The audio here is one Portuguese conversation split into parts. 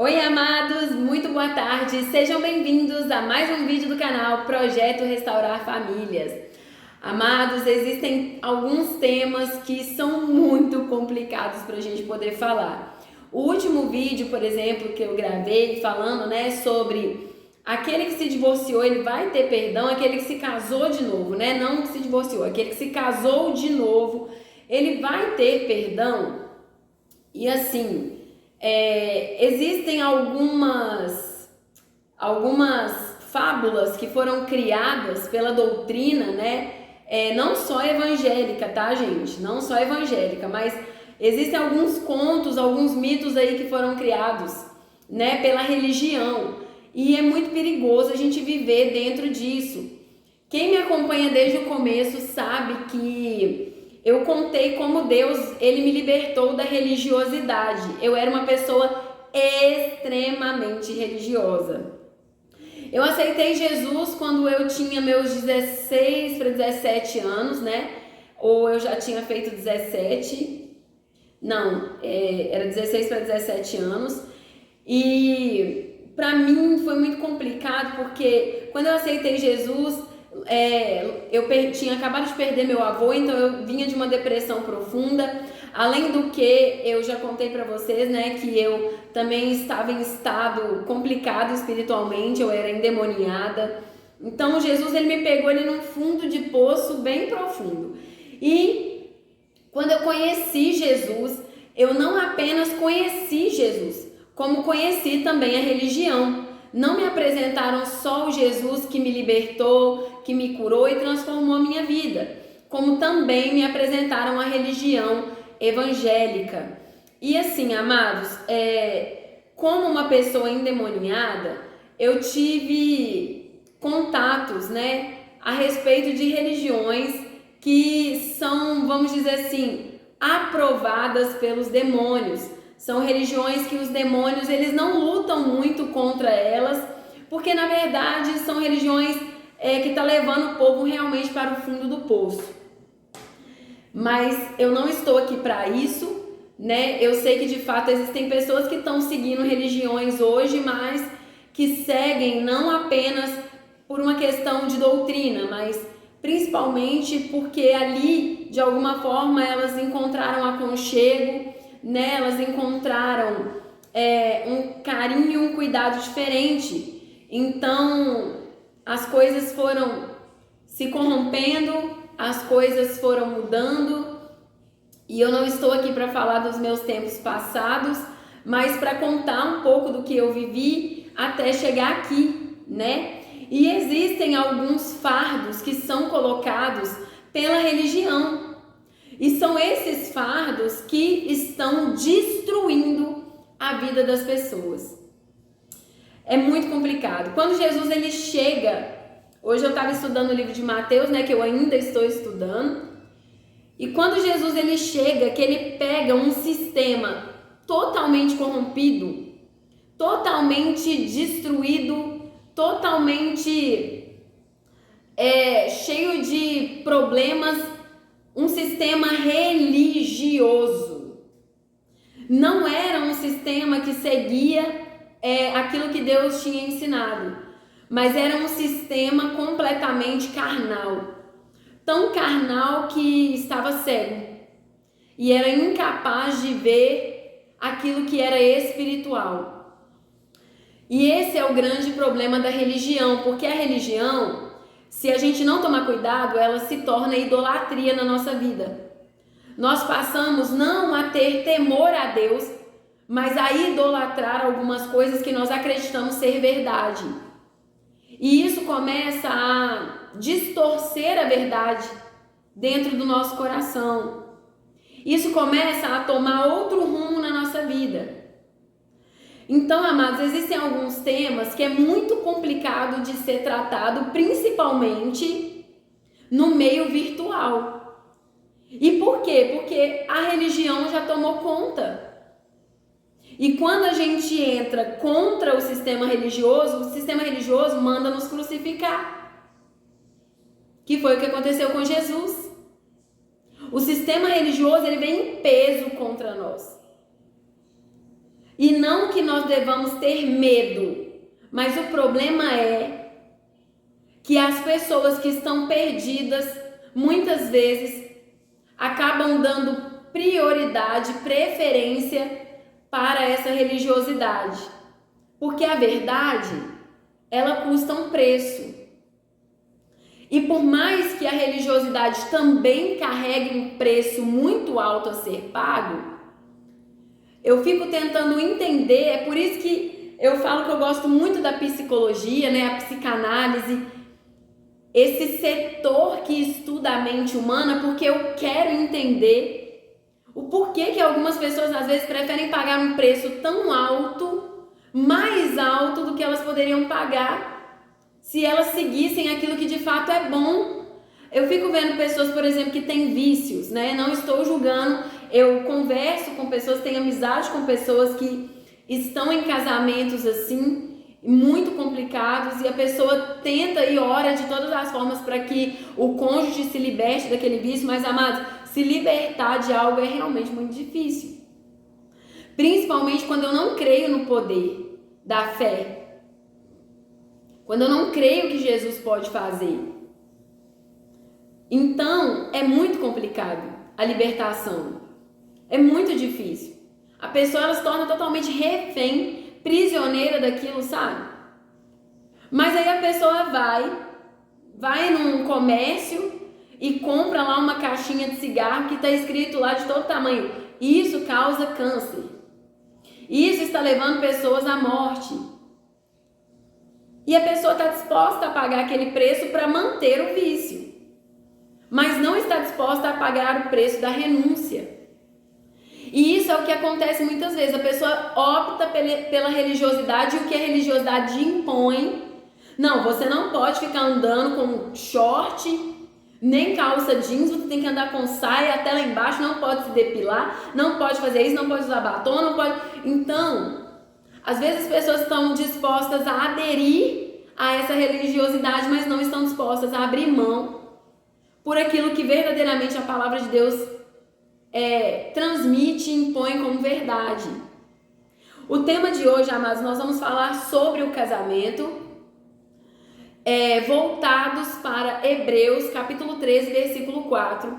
Oi, amados, muito boa tarde, sejam bem-vindos a mais um vídeo do canal Projeto Restaurar Famílias. Amados, existem alguns temas que são muito complicados para a gente poder falar. O último vídeo, por exemplo, que eu gravei falando, sobre aquele que se divorciou, ele vai ter perdão, aquele que se casou de novo, não que se divorciou, aquele que se casou de novo, ele vai ter perdão. E assim, existem algumas fábulas que foram criadas pela doutrina, não só evangélica, tá, gente? Não só evangélica, mas existem alguns contos, alguns mitos aí que foram criados, pela religião. E é muito perigoso a gente viver dentro disso. Quem me acompanha desde o começo sabe que eu contei como Deus, ele me libertou da religiosidade. Eu era uma pessoa extremamente religiosa. Eu aceitei Jesus quando eu tinha meus 16 para 17 anos, Ou eu já tinha feito 17. Não, era 16 para 17 anos. E para mim foi muito complicado, porque quando eu aceitei Jesus, eu tinha acabado de perder meu avô, então eu vinha de uma depressão profunda. Além do que, eu já contei para vocês, que eu também estava em estado complicado espiritualmente, eu era endemoniada. Então Jesus, ele me pegou ali num fundo de poço bem profundo. E quando eu conheci Jesus, eu não apenas conheci Jesus, como conheci também a religião. Não me apresentaram só o Jesus que me libertou, que me curou e transformou a minha vida, como também me apresentaram a religião evangélica. E assim, amados, como uma pessoa endemoniada, eu tive contatos, a respeito de religiões que são, vamos dizer assim, aprovadas pelos demônios. São religiões que os demônios, eles não lutam muito contra elas, porque na verdade são religiões que estão levando o povo realmente para o fundo do poço. Mas eu não estou aqui para isso, Eu sei que de fato existem pessoas que estão seguindo religiões hoje, mas que seguem não apenas por uma questão de doutrina, mas principalmente porque ali, de alguma forma, elas encontraram aconchego, elas encontraram um carinho e um cuidado diferente. Então as coisas foram se corrompendo, as coisas foram mudando, e eu não estou aqui para falar dos meus tempos passados, mas para contar um pouco do que eu vivi até chegar aqui, E existem alguns fardos que são colocados pela religião, e são esses fardos que estão destruindo a vida das pessoas. É muito complicado. Quando Jesus, ele chega, hoje eu estava estudando o livro de Mateus, que eu ainda estou estudando, e quando Jesus, ele chega, que ele pega um sistema totalmente corrompido, totalmente destruído, totalmente cheio de problemas, um sistema religioso. Não era um sistema que seguia aquilo que Deus tinha ensinado, mas era um sistema completamente carnal. Tão carnal que estava cego e era incapaz de ver aquilo que era espiritual. E esse é o grande problema da religião, porque a religião, se a gente não tomar cuidado, ela se torna idolatria na nossa vida. Nós passamos não a ter temor a Deus, mas a idolatrar algumas coisas que nós acreditamos ser verdade. E isso começa a distorcer a verdade dentro do nosso coração. Isso começa a tomar outro rumo na nossa vida. Então, amados, existem alguns temas que é muito complicado de ser tratado, principalmente no meio virtual. E por quê? Porque a religião já tomou conta. E quando a gente entra contra o sistema religioso manda nos crucificar. Que foi o que aconteceu com Jesus. O sistema religioso, ele vem em peso contra nós. E não que nós devamos ter medo, mas o problema é que as pessoas que estão perdidas, muitas vezes, acabam dando prioridade, preferência para essa religiosidade. Porque a verdade, ela custa um preço. E por mais que a religiosidade também carregue um preço muito alto a ser pago, eu fico tentando entender, é por isso que eu falo que eu gosto muito da psicologia, né, a psicanálise, esse setor que estuda a mente humana, porque eu quero entender o porquê que algumas pessoas às vezes preferem pagar um preço tão alto, mais alto do que elas poderiam pagar se elas seguissem aquilo que de fato é bom. Eu fico vendo pessoas, por exemplo, que têm vícios, né? Não estou julgando, eu converso com pessoas, tenho amizade com pessoas que estão em casamentos assim, muito complicados, e a pessoa tenta e ora de todas as formas para que o cônjuge se liberte daquele vício, mas, amados, se libertar de algo é realmente muito difícil. Principalmente quando eu não creio no poder da fé. Quando eu não creio que Jesus pode fazer. Então, é muito complicado a libertação. É muito difícil. A pessoa ela se torna totalmente refém, prisioneira daquilo, sabe? Mas aí a pessoa vai num comércio e compra lá uma caixinha de cigarro que está escrito lá de todo tamanho: isso causa câncer. Isso está levando pessoas à morte. E a pessoa está disposta a pagar aquele preço para manter o vício, mas não está disposta a pagar o preço da renúncia. E isso é o que acontece muitas vezes. A pessoa opta pela religiosidade e o que a religiosidade impõe. Não, você não pode ficar andando com short, nem calça jeans, você tem que andar com saia até lá embaixo, não pode se depilar, não pode fazer isso, não pode usar batom, não pode... Então, às vezes as pessoas estão dispostas a aderir a essa religiosidade, mas não estão dispostas a abrir mão por aquilo que verdadeiramente a palavra de Deus transmite e impõe como verdade. O tema de hoje, amados, nós vamos falar sobre o casamento, voltados para Hebreus, capítulo 13, versículo 4.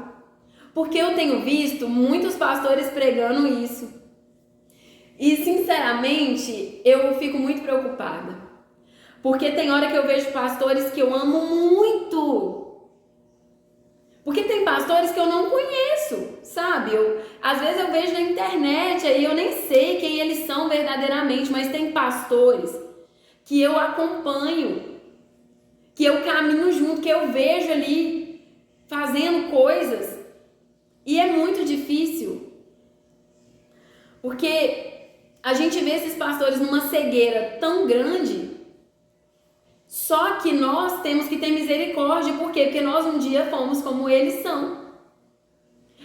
Porque eu tenho visto muitos pastores pregando isso. E, sinceramente, eu fico muito preocupada. Porque tem hora que eu vejo pastores que eu amo muito. Porque tem pastores que eu não conheço, sabe? Às vezes eu vejo na internet, aí eu nem sei quem eles são verdadeiramente, mas tem pastores que eu acompanho, que eu caminho junto, que eu vejo ali fazendo coisas. E é muito difícil. Porque a gente vê esses pastores numa cegueira tão grande, só que nós temos que ter misericórdia. Por quê? Porque nós um dia fomos como eles são.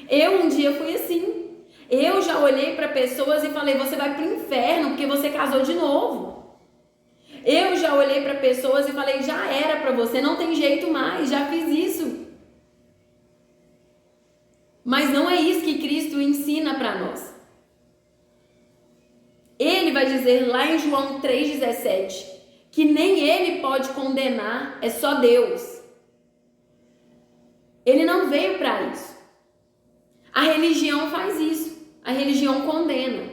Eu um dia fui assim. Eu já olhei para pessoas e falei: você vai para o inferno porque você casou de novo. Eu já olhei para pessoas e falei: já era para você, não tem jeito mais, já fiz isso. Mas não é isso que Cristo ensina para nós. Ele vai dizer lá em João 3,17 que nem ele pode condenar, é só Deus. Ele não veio para isso. A religião faz isso. A religião condena.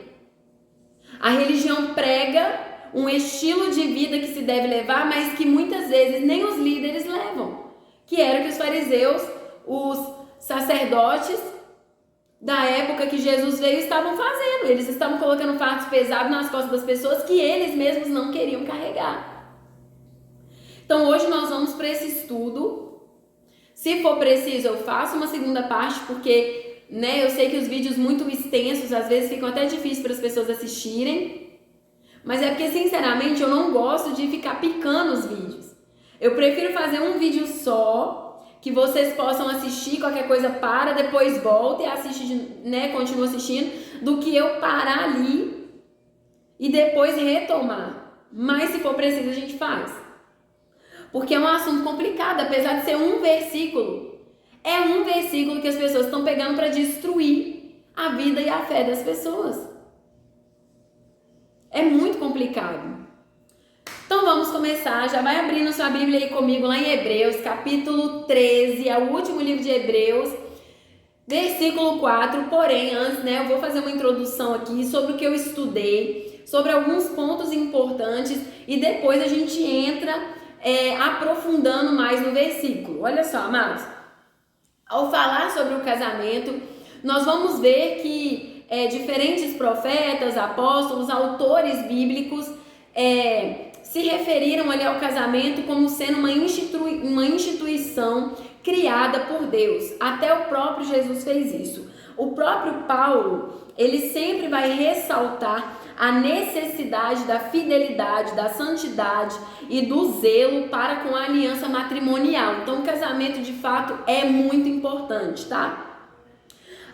A religião prega um estilo de vida que se deve levar, mas que muitas vezes nem os líderes levam. Que era o que os fariseus, os sacerdotes da época que Jesus veio estavam fazendo. Eles estavam colocando fardos pesados nas costas das pessoas que eles mesmos não queriam carregar. Então hoje nós vamos para esse estudo. Se for preciso eu faço uma segunda parte, porque eu sei que os vídeos muito extensos às vezes ficam até difíceis para as pessoas assistirem. Mas é porque sinceramente eu não gosto de ficar picando os vídeos. Eu prefiro fazer um vídeo só, que vocês possam assistir, qualquer coisa para, depois volta e assiste, continua assistindo, do que eu parar ali e depois retomar. Mas se for preciso a gente faz. Porque é um assunto complicado, apesar de ser um versículo. É um versículo que as pessoas estão pegando para destruir a vida e a fé das pessoas. É muito complicado. Então vamos começar, já vai abrindo sua Bíblia aí comigo lá em Hebreus, capítulo 13, é o último livro de Hebreus, versículo 4. Porém, antes, eu vou fazer uma introdução aqui sobre o que eu estudei, sobre alguns pontos importantes e depois a gente entra aprofundando mais no versículo. Olha só, amados, ao falar sobre o casamento, nós vamos ver que diferentes profetas, apóstolos, autores bíblicos se referiram ali ao casamento como sendo uma instituição criada por Deus. Até o próprio Jesus fez isso. O próprio Paulo, ele sempre vai ressaltar a necessidade da fidelidade, da santidade e do zelo para com a aliança matrimonial. Então, o casamento, de fato, é muito importante, tá?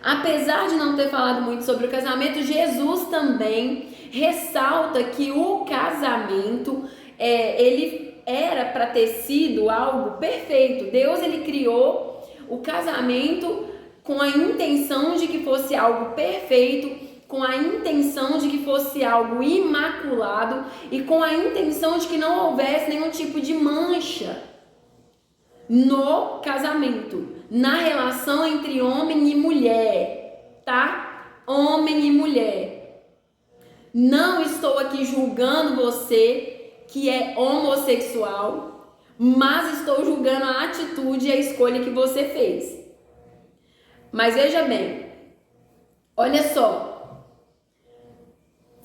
Apesar de não ter falado muito sobre o casamento, Jesus também ressalta que o casamento, ele era para ter sido algo perfeito. Deus, ele criou o casamento com a intenção de que fosse algo perfeito, com a intenção de que fosse algo imaculado e com a intenção de que não houvesse nenhum tipo de mancha no casamento, na relação entre homem e mulher, tá? Homem e mulher. Não estou aqui julgando você que é homossexual, mas estou julgando a atitude e a escolha que você fez. Mas veja bem, olha só,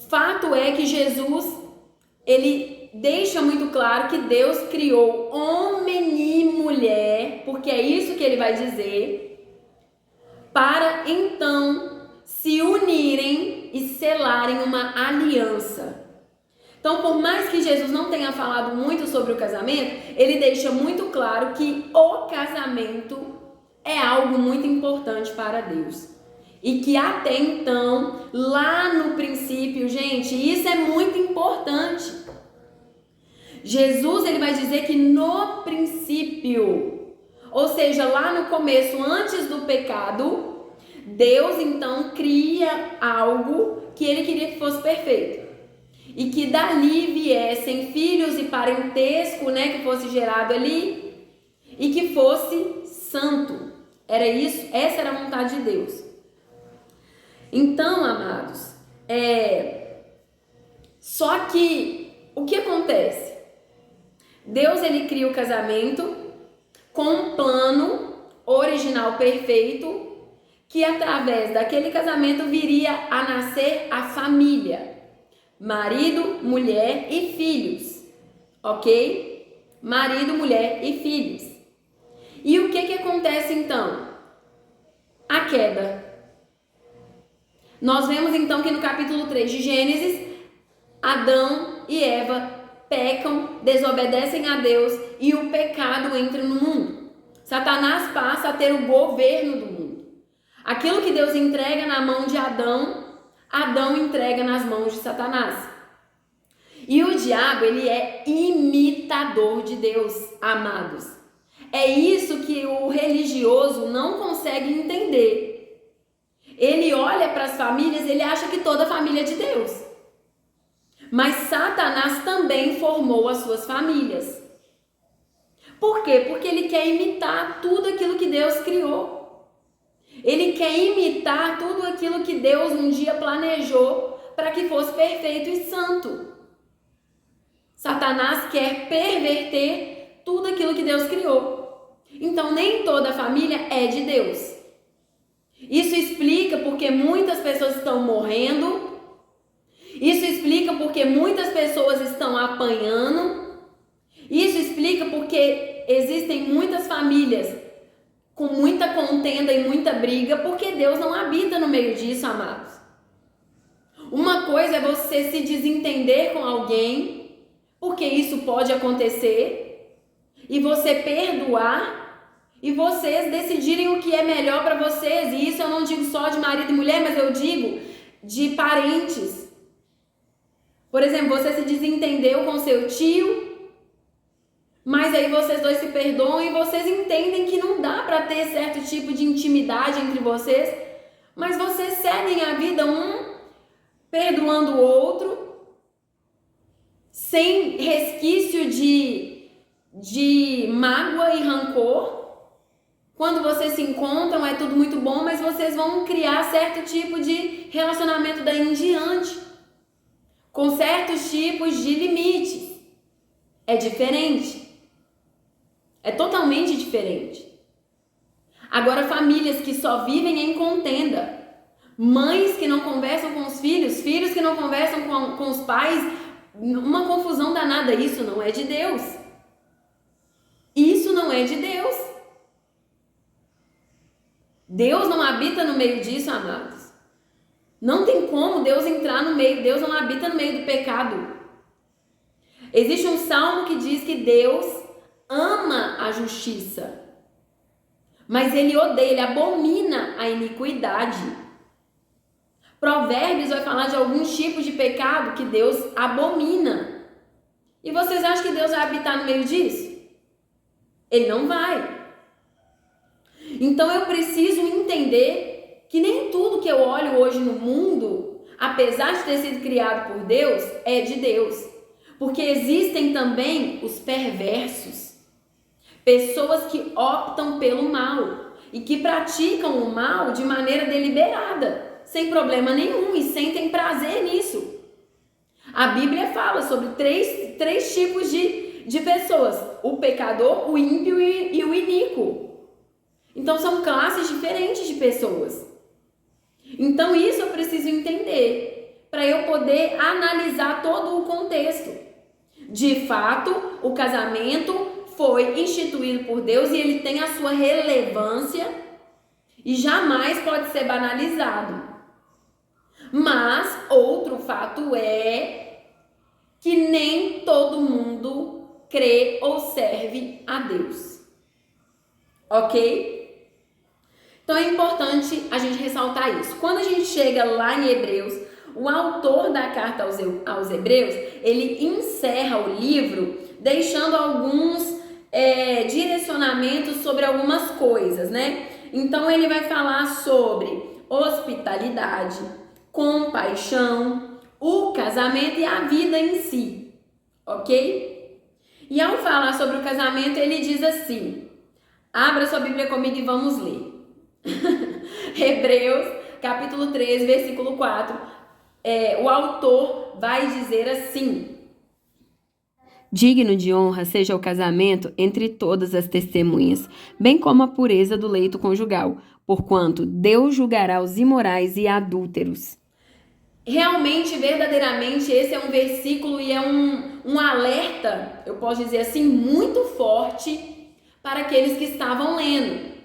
fato é que Jesus, ele deixa muito claro que Deus criou homem e mulher, porque é isso que ele vai dizer, para então se unirem e selarem uma aliança. Então, por mais que Jesus não tenha falado muito sobre o casamento, ele deixa muito claro que o casamento é algo muito importante para Deus. E que até então, lá no princípio, gente, isso é muito importante. Jesus, ele vai dizer que no princípio, ou seja, lá no começo, antes do pecado, Deus então cria algo que ele queria que fosse perfeito. E que dali viessem filhos e parentesco, que fosse gerado ali, e que fosse santo. Era isso, essa era a vontade de Deus. Então, amados, só que o que acontece? Deus, ele cria o casamento com um plano original perfeito, que através daquele casamento viria a nascer a família. Marido, mulher e filhos, ok? Marido, mulher e filhos. E o que acontece então? A queda. Nós vemos então que no capítulo 3 de Gênesis, Adão e Eva pecam, desobedecem a Deus e o pecado entra no mundo. Satanás passa a ter o governo do mundo. Aquilo que Deus entrega na mão de Adão, Adão entrega nas mãos de Satanás. E o diabo, ele é imitador de Deus, amados. É isso que o religioso não consegue entender. Ele olha para as famílias, ele acha que toda família é de Deus. Mas Satanás também formou as suas famílias. Por quê? Porque ele quer imitar tudo aquilo que Deus criou. Ele quer imitar tudo aquilo que Deus um dia planejou para que fosse perfeito e santo. Satanás quer perverter tudo aquilo que Deus criou. Então, nem toda família é de Deus. Isso explica porque muitas pessoas estão morrendo. Isso explica porque muitas pessoas estão apanhando. Isso explica porque existem muitas famílias com muita contenda e muita briga, porque Deus não habita no meio disso, amados. Uma coisa é você se desentender com alguém, porque isso pode acontecer, e você perdoar, e vocês decidirem o que é melhor para vocês. E isso eu não digo só de marido e mulher, mas eu digo de parentes. Por exemplo, você se desentendeu com seu tio, mas aí vocês dois se perdoam e vocês entendem que não dá para ter certo tipo de intimidade entre vocês, mas vocês seguem a vida um perdoando o outro sem resquício de mágoa e rancor. Quando vocês se encontram, é tudo muito bom, mas vocês vão criar certo tipo de relacionamento daí em diante, com certos tipos de limites. É diferente. É totalmente diferente. Agora, famílias que só vivem em contenda, mães que não conversam com os filhos, filhos que não conversam com os pais, uma confusão danada. Isso não é de Deus. Isso não é de Deus. Deus não habita no meio disso, amados. Não tem como Deus entrar no meio. Deus não habita no meio do pecado. Existe um salmo que diz que Deus ama a justiça, mas Ele odeia, Ele abomina a iniquidade. Provérbios vai falar de alguns tipos de pecado que Deus abomina. E vocês acham que Deus vai habitar no meio disso? Ele não vai. Então eu preciso entender que nem tudo que eu olho hoje no mundo, apesar de ter sido criado por Deus, é de Deus. Porque existem também os perversos. Pessoas que optam pelo mal e que praticam o mal de maneira deliberada, sem problema nenhum, e sentem prazer nisso. A Bíblia fala sobre três tipos de pessoas: o pecador, o ímpio e o iníquo. Então são classes diferentes de pessoas. Então isso eu preciso entender para eu poder analisar todo o contexto. De fato, o casamento foi instituído por Deus e ele tem a sua relevância e jamais pode ser banalizado. Mas outro fato é que nem todo mundo crê ou serve a Deus. Ok? Então é importante a gente ressaltar isso. Quando a gente chega lá em Hebreus, o autor da carta aos Hebreus, ele encerra o livro deixando alguns direcionamentos sobre algumas coisas, né? Então ele vai falar sobre hospitalidade, compaixão, o casamento e a vida em si, ok? E ao falar sobre o casamento, ele diz assim, abra sua Bíblia comigo e vamos ler. Hebreus, capítulo 3, versículo 4. O autor vai dizer assim: digno de honra seja o casamento entre todas as testemunhas, bem como a pureza do leito conjugal, porquanto Deus julgará os imorais e adúlteros. Realmente, verdadeiramente, esse é um versículo e é um alerta, eu posso dizer assim, muito forte para aqueles que estavam lendo.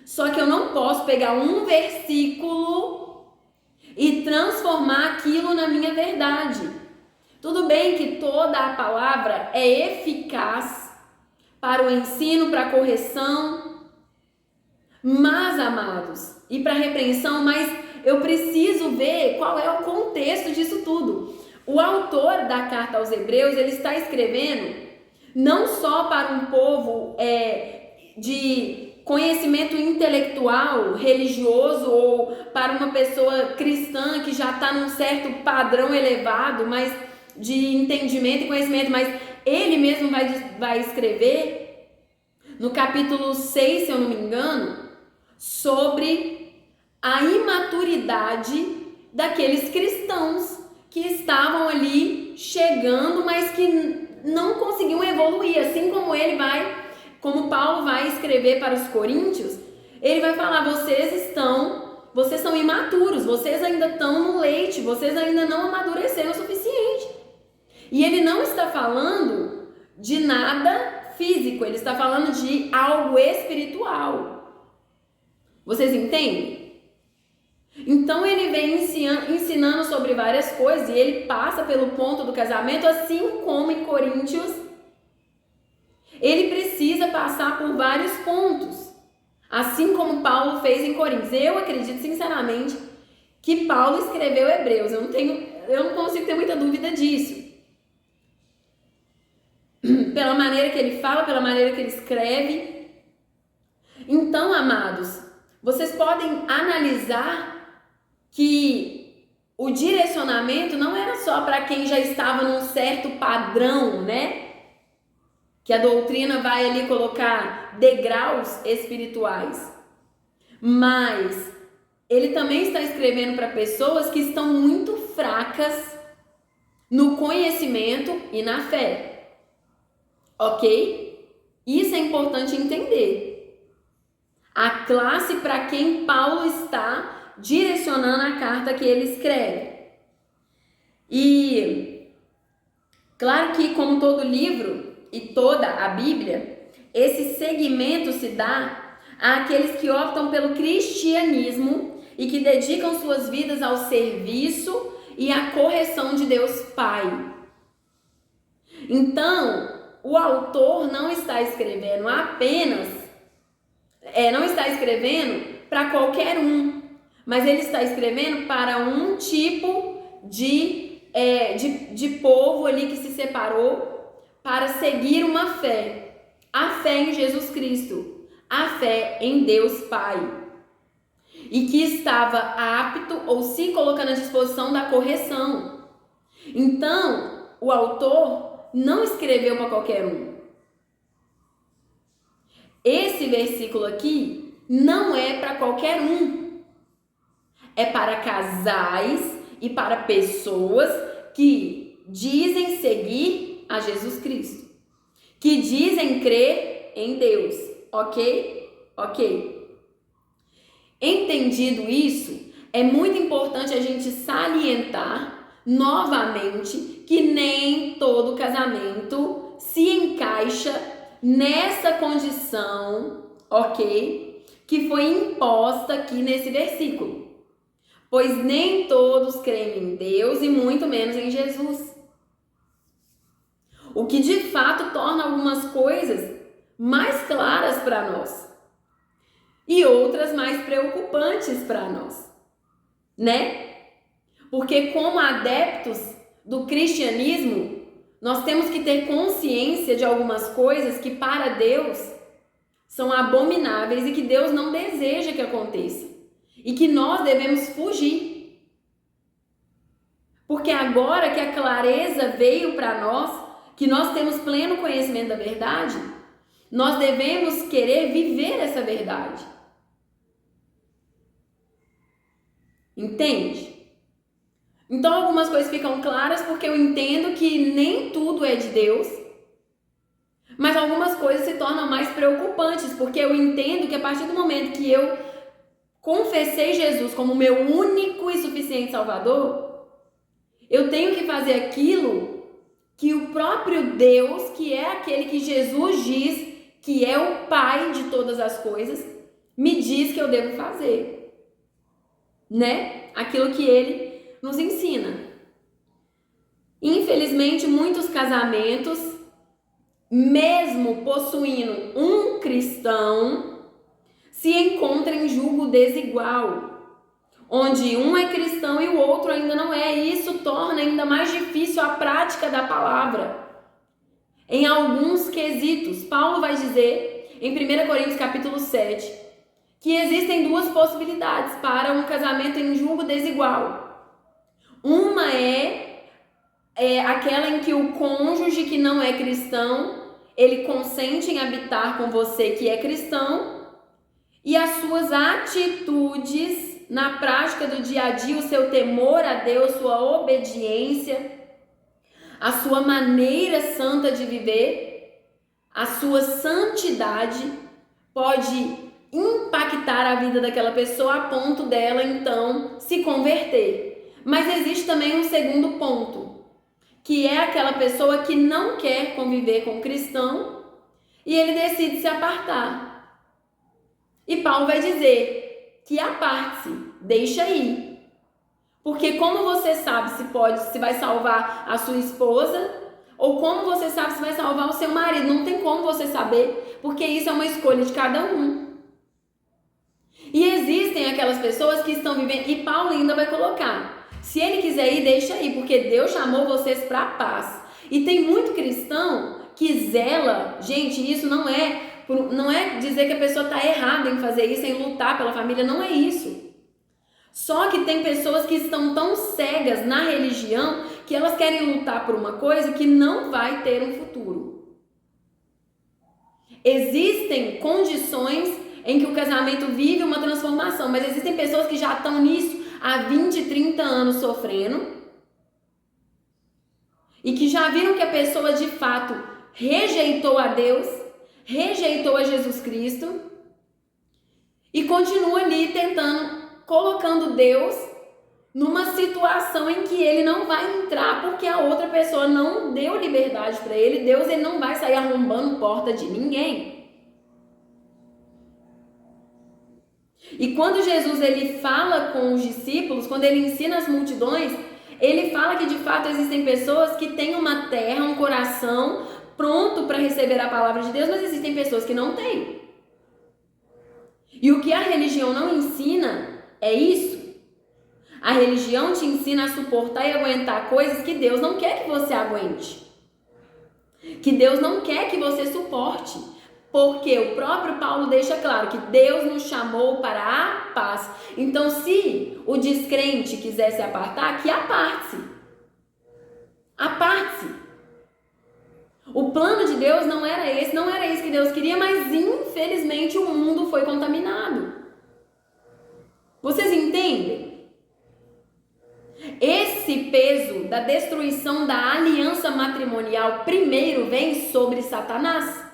Só que eu não posso pegar um versículo e transformar aquilo na minha verdade. Tudo bem que toda a palavra é eficaz para o ensino, para a correção, mas, amados, e para a repreensão, mas eu preciso ver qual é o contexto disso tudo. O autor da carta aos Hebreus, ele está escrevendo não só para um povo de conhecimento intelectual, religioso, ou para uma pessoa cristã que já está num certo padrão elevado, mas de entendimento e conhecimento, mas ele mesmo vai escrever no capítulo 6, se eu não me engano, sobre a imaturidade daqueles cristãos que estavam ali chegando, mas que não conseguiam evoluir, assim como Paulo vai escrever para os coríntios, ele vai falar, vocês são imaturos, vocês ainda estão no leite, vocês ainda não amadureceram o suficiente. E ele não está falando de nada físico, ele está falando de algo espiritual. Vocês entendem? Então ele vem ensinando sobre várias coisas e ele passa pelo ponto do casamento, assim como em Coríntios, ele precisa passar por vários pontos, assim como Paulo fez em Coríntios. Eu acredito sinceramente que Paulo escreveu Hebreus, eu não consigo ter muita dúvida disso. Pela maneira que ele fala, pela maneira que ele escreve. Então, amados, vocês podem analisar que o direcionamento não era só para quem já estava num certo padrão, né? Que a doutrina vai ali colocar degraus espirituais. Mas ele também está escrevendo para pessoas que estão muito fracas no conhecimento e na fé. Ok? Isso é importante entender. A classe para quem Paulo está direcionando a carta que ele escreve. E claro que, como todo livro e toda a Bíblia, esse segmento se dá àqueles que optam pelo cristianismo e que dedicam suas vidas ao serviço e à correção de Deus Pai. Então, o autor não está escrevendo não está escrevendo para qualquer um, mas ele está escrevendo para um tipo de povo ali que se separou para seguir uma fé, a fé em Jesus Cristo, a fé em Deus Pai, e que estava apto ou se colocando à disposição da correção. Então, o autor não escreveu para qualquer um. Esse versículo aqui não é para qualquer um. É para casais e para pessoas que dizem seguir a Jesus Cristo, que dizem crer em Deus. Ok? Ok. Entendido isso, é muito importante a gente salientar novamente que nem todo casamento se encaixa nessa condição, ok? Que foi imposta aqui nesse versículo. Pois nem todos creem em Deus e muito menos em Jesus. O que de fato torna algumas coisas mais claras para nós e outras mais preocupantes para nós, né? Porque como adeptos do cristianismo, nós temos que ter consciência de algumas coisas que para Deus são abomináveis e que Deus não deseja que aconteça e que nós devemos fugir. Porque agora que a clareza veio para nós, que nós temos pleno conhecimento da verdade, nós devemos querer viver essa verdade. Entende? Então algumas coisas ficam claras porque eu entendo que nem tudo é de Deus, mas algumas coisas se tornam mais preocupantes porque eu entendo que a partir do momento que eu confessei Jesus como meu único e suficiente Salvador, eu tenho que fazer aquilo que o próprio Deus, que é aquele que Jesus diz que é o Pai de todas as coisas, me diz que eu devo fazer, né? Aquilo que ele nos ensina. Infelizmente, muitos casamentos, mesmo possuindo um cristão, se encontram em julgo desigual, onde um é cristão e o outro ainda não é, e isso torna ainda mais difícil a prática da palavra. Em alguns quesitos, Paulo vai dizer, em 1 Coríntios capítulo 7, que existem duas possibilidades para um casamento em julgo desigual. Uma é aquela em que o cônjuge que não é cristão, ele consente em habitar com você que é cristão, e as suas atitudes na prática do dia a dia, o seu temor a Deus, sua obediência, a sua maneira santa de viver, a sua santidade pode impactar a vida daquela pessoa a ponto dela então se converter. Mas existe também um segundo ponto, que é aquela pessoa que não quer conviver com o cristão e ele decide se apartar. E Paulo vai dizer que aparte-se, deixa ir. Porque como você sabe se vai salvar a sua esposa, ou como você sabe se vai salvar o seu marido? Não tem como você saber, porque isso é uma escolha de cada um. E existem aquelas pessoas que estão vivendo, e Paulo ainda vai colocar, se ele quiser ir, deixa ir, porque Deus chamou vocês para a paz. E tem muito cristão que zela, gente, isso não é dizer que a pessoa está errada em fazer isso, em lutar pela família, não é isso. Só que tem pessoas que estão tão cegas na religião que elas querem lutar por uma coisa que não vai ter um futuro. Existem condições em que o casamento vive uma transformação, mas existem pessoas que já estão nisso há 20, 30 anos sofrendo e que já viram que a pessoa de fato rejeitou a Deus, rejeitou a Jesus Cristo e continua ali tentando, colocando Deus numa situação em que ele não vai entrar porque a outra pessoa não deu liberdade para ele. Deus, ele não vai sair arrombando porta de ninguém. E quando Jesus ele fala com os discípulos, quando ele ensina as multidões, ele fala que de fato existem pessoas que têm uma terra, um coração pronto para receber a palavra de Deus, mas existem pessoas que não têm. E o que a religião não ensina é isso. A religião te ensina a suportar e aguentar coisas que Deus não quer que você aguente. Que Deus não quer que você suporte. Porque o próprio Paulo deixa claro que Deus nos chamou para a paz. Então, se o descrente quiser se apartar, que aparte-se. Aparte-se. O plano de Deus não era esse que Deus queria, mas infelizmente o mundo foi contaminado. Vocês entendem? Esse peso da destruição da aliança matrimonial primeiro vem sobre Satanás.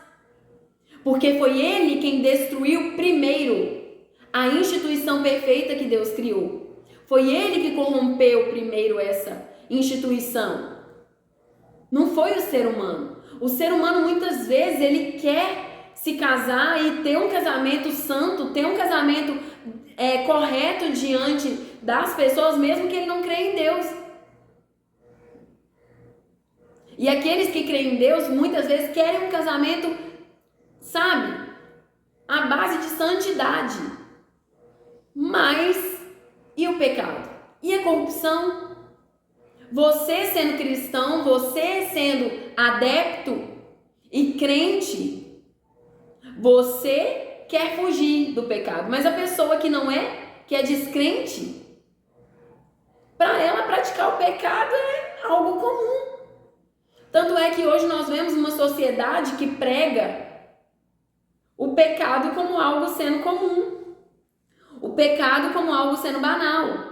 Porque foi ele quem destruiu primeiro a instituição perfeita que Deus criou. Foi ele que corrompeu primeiro essa instituição. Não foi o ser humano. O ser humano muitas vezes ele quer se casar e ter um casamento santo, ter um casamento correto diante das pessoas, mesmo que ele não creia em Deus. E aqueles que creem em Deus muitas vezes querem um casamento, sabe, à base de santidade. Mas e o pecado? E a corrupção? Você sendo cristão, você sendo adepto e crente, você quer fugir do pecado. Mas a pessoa que não é, que é descrente, para ela praticar o pecado é algo comum. Tanto é que hoje nós vemos uma sociedade que prega o pecado como algo sendo comum, o pecado como algo sendo banal.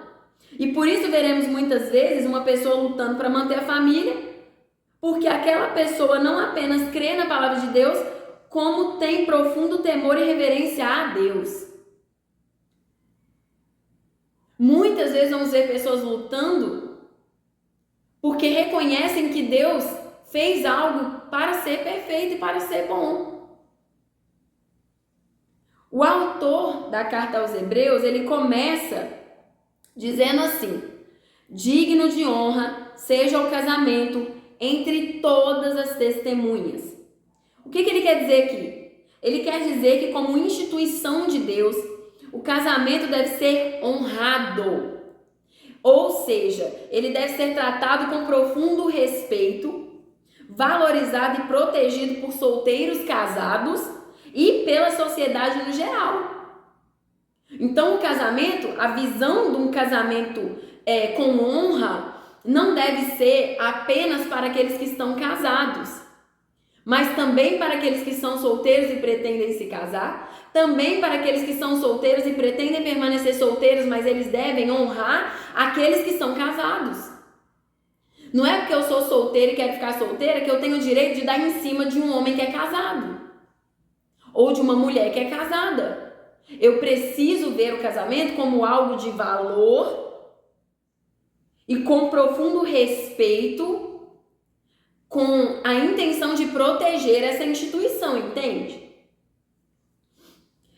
E por isso veremos muitas vezes uma pessoa lutando para manter a família, porque aquela pessoa não apenas crê na palavra de Deus, como tem profundo temor e reverência a Deus. Muitas vezes vamos ver pessoas lutando porque reconhecem que Deus fez algo para ser perfeito e para ser bom. O autor da carta aos Hebreus, ele começa dizendo assim: digno de honra seja o casamento entre todas as testemunhas. O que ele quer dizer aqui? Ele quer dizer que como instituição de Deus, o casamento deve ser honrado. Ou seja, ele deve ser tratado com profundo respeito, valorizado e protegido por solteiros casados e pela sociedade no geral. Então o casamento, a visão de um casamento com honra não deve ser apenas para aqueles que estão casados, mas também para aqueles que são solteiros e pretendem se casar, também para aqueles que são solteiros e pretendem permanecer solteiros, mas eles devem honrar aqueles que são casados. Não é porque eu sou solteira e quero ficar solteira que eu tenho o direito de dar em cima de um homem que é casado ou de uma mulher que é casada. Eu preciso ver o casamento como algo de valor e com profundo respeito, com a intenção de proteger essa instituição, entende?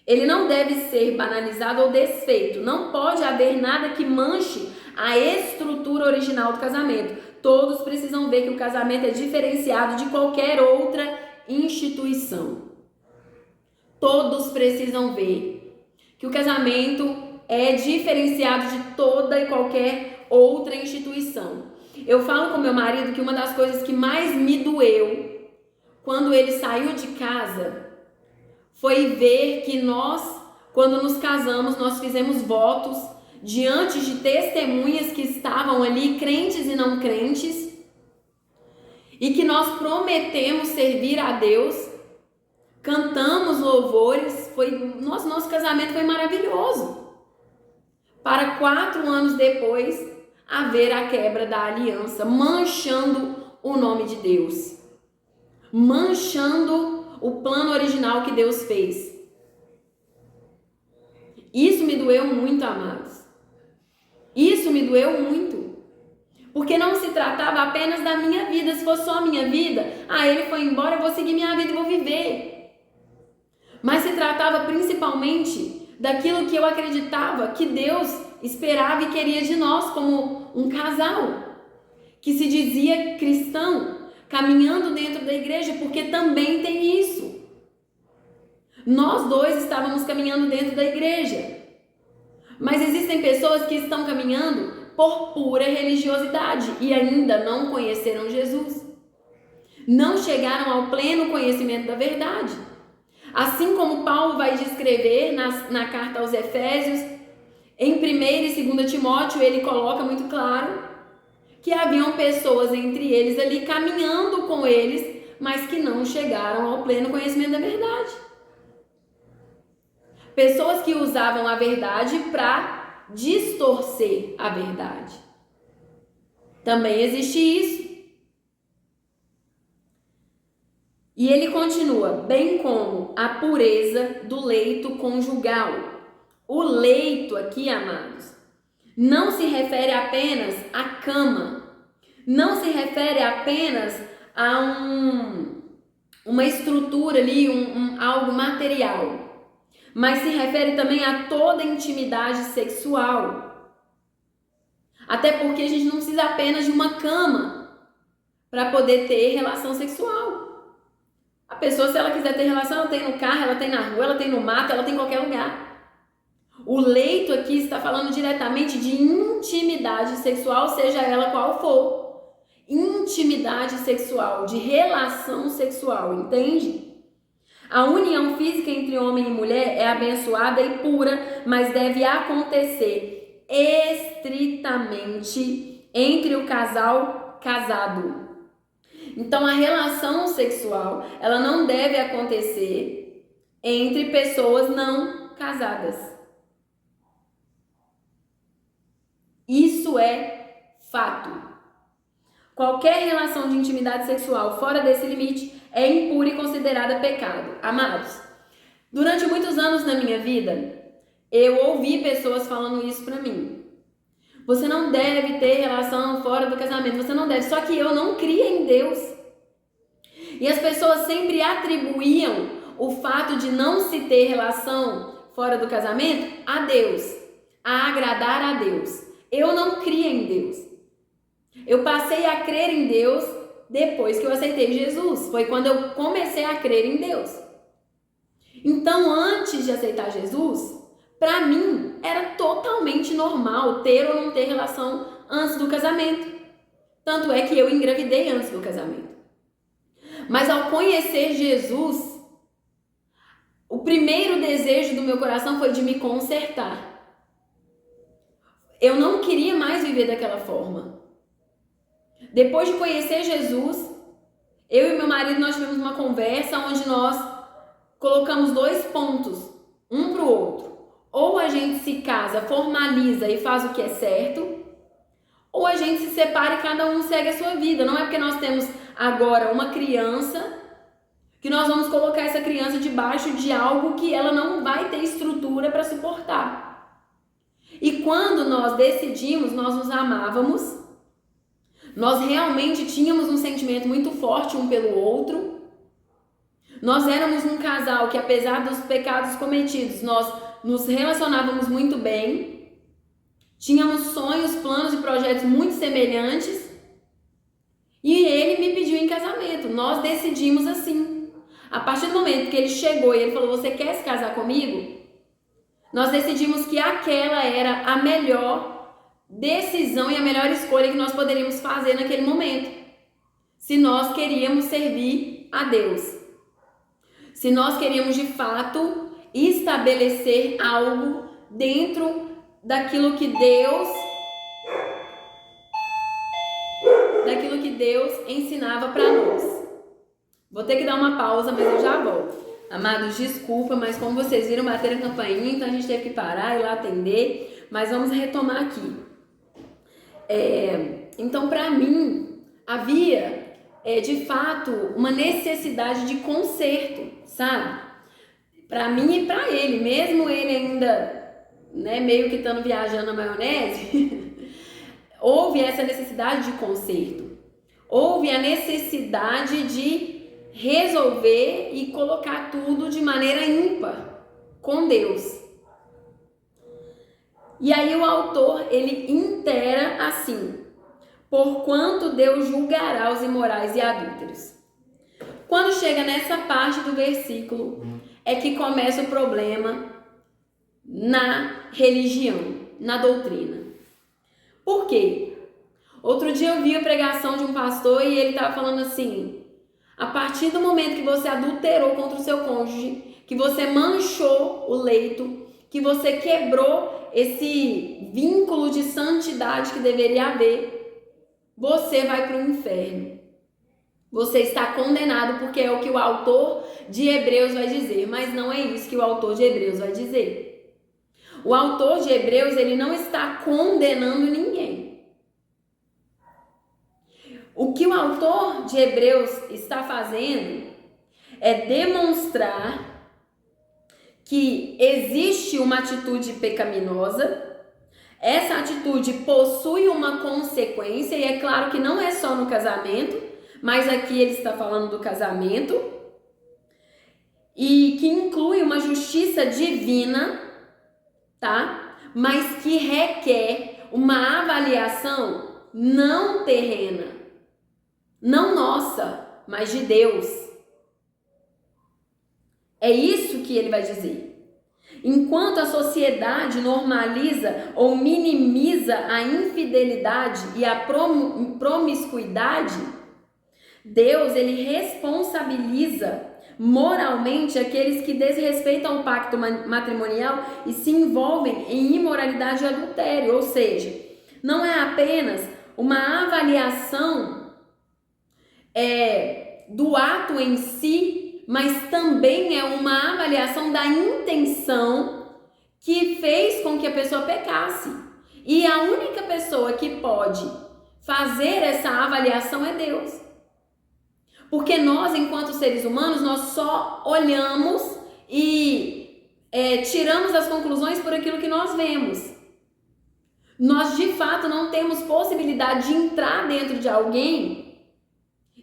Ele não deve ser banalizado ou desfeito. Não pode haver nada que manche a estrutura original do casamento. Todos precisam ver que o casamento é diferenciado de qualquer outra instituição. Todos precisam ver que o casamento é diferenciado de toda e qualquer outra instituição. Eu falo com meu marido que uma das coisas que mais me doeu quando ele saiu de casa foi ver que nós, quando nos casamos, nós fizemos votos diante de testemunhas que estavam ali, crentes e não crentes, e que nós prometemos servir a Deus, cantamos louvores, nosso casamento foi maravilhoso. Para 4 anos depois, haver a quebra da aliança, manchando o nome de Deus, manchando o plano original que Deus fez. Isso me doeu muito, amados. Isso me doeu muito. Porque não se tratava apenas da minha vida. Se fosse só a minha vida, ele foi embora, eu vou seguir minha vida e vou viver. Mas se tratava principalmente daquilo que eu acreditava que Deus esperava e queria de nós como um casal que se dizia cristão, caminhando dentro da igreja, porque também tem isso. Nós dois estávamos caminhando dentro da igreja, mas existem pessoas que estão caminhando por pura religiosidade e ainda não conheceram Jesus, não chegaram ao pleno conhecimento da verdade. Assim como Paulo vai descrever na carta aos Efésios, em 1 e 2 Timóteo, ele coloca muito claro que haviam pessoas entre eles ali caminhando com eles, mas que não chegaram ao pleno conhecimento da verdade. Pessoas que usavam a verdade para distorcer a verdade. Também existe isso. E ele continua, bem como a pureza do leito conjugal. O leito aqui, amados, não se refere apenas à cama, não se refere apenas a uma estrutura ali, algo material, mas se refere também a toda intimidade sexual. Até porque a gente não precisa apenas de uma cama para poder ter relação sexual. A pessoa, se ela quiser ter relação, ela tem no carro, ela tem na rua, ela tem no mato, ela tem em qualquer lugar. O leito aqui está falando diretamente de intimidade sexual, seja ela qual for. Intimidade sexual, de relação sexual, entende? A união física entre homem e mulher é abençoada e pura, mas deve acontecer estritamente entre o casal casado. Então, a relação sexual, ela não deve acontecer entre pessoas não casadas. Isso é fato. Qualquer relação de intimidade sexual fora desse limite é impura e considerada pecado. Amados, durante muitos anos na minha vida, eu ouvi pessoas falando isso pra mim. Você não deve ter relação fora do casamento, você não deve. Só que eu não cria em Deus. E as pessoas sempre atribuíam o fato de não se ter relação fora do casamento a Deus, a agradar a Deus. Eu não cria em Deus. Eu passei a crer em Deus depois que eu aceitei Jesus. Foi quando eu comecei a crer em Deus. Então, antes de aceitar Jesus, para mim era totalmente normal ter ou não ter relação antes do casamento. Tanto é que eu engravidei antes do casamento. Mas ao conhecer Jesus, o primeiro desejo do meu coração foi de me consertar. Eu não queria mais viver daquela forma. Depois de conhecer Jesus, eu e meu marido, nós tivemos uma conversa onde nós colocamos 2 pontos, um para o outro. Ou a gente se casa, formaliza e faz o que é certo, ou a gente se separa e cada um segue a sua vida. Não é porque nós temos agora uma criança que nós vamos colocar essa criança debaixo de algo que ela não vai ter estrutura para suportar. E quando nós decidimos, nós nos amávamos, nós realmente tínhamos um sentimento muito forte um pelo outro. Nós éramos um casal que, apesar dos pecados cometidos, nós nos relacionávamos muito bem. Tínhamos sonhos, planos e projetos muito semelhantes. E ele me pediu em casamento. Nós decidimos assim. A partir do momento que ele chegou e ele falou, você quer se casar comigo? Nós decidimos que aquela era a melhor decisão e a melhor escolha que nós poderíamos fazer naquele momento. Se nós queríamos servir a Deus. Se nós queríamos de fato estabelecer algo dentro daquilo que Deus ensinava para nós. Vou ter que dar uma pausa, mas eu já volto. Amados, desculpa, mas como vocês viram, bater a campainha, então a gente teve que parar e ir lá atender, mas vamos retomar aqui. Então, para mim, havia, de fato, uma necessidade de conserto, sabe? Para mim e para ele, mesmo ele ainda, né, meio que estando viajando na maionese, houve essa necessidade de conserto. Houve a necessidade de resolver e colocar tudo de maneira ímpar com Deus. E aí o autor, ele intera assim: porquanto Deus julgará os imorais e adúlteros. Quando chega nessa parte do versículo, é que começa o problema na religião, na doutrina. Por quê? Outro dia eu vi a pregação de um pastor e ele estava falando assim: a partir do momento que você adulterou contra o seu cônjuge, que você manchou o leito, que você quebrou esse vínculo de santidade que deveria haver, você vai para o inferno. Você está condenado, porque é o que o autor de Hebreus vai dizer, mas não é isso que o autor de Hebreus vai dizer. O autor de Hebreus, ele não está condenando ninguém. O que o autor de Hebreus está fazendo é demonstrar que existe uma atitude pecaminosa, essa atitude possui uma consequência, e é claro que não é só no casamento, mas aqui ele está falando do casamento, e que inclui uma justiça divina, tá? Mas que requer uma avaliação não terrena. Não nossa, mas de Deus. É isso que ele vai dizer. Enquanto a sociedade normaliza ou minimiza a infidelidade e a promiscuidade, Deus, ele responsabiliza moralmente aqueles que desrespeitam o pacto matrimonial e se envolvem em imoralidade e adultério. Ou seja, não é apenas uma avaliação do ato em si, mas também é uma avaliação da intenção que fez com que a pessoa pecasse. E a única pessoa que pode fazer essa avaliação é Deus. Porque nós, enquanto seres humanos, nós só olhamos e tiramos as conclusões por aquilo que nós vemos. Nós, de fato, não temos possibilidade de entrar dentro de alguém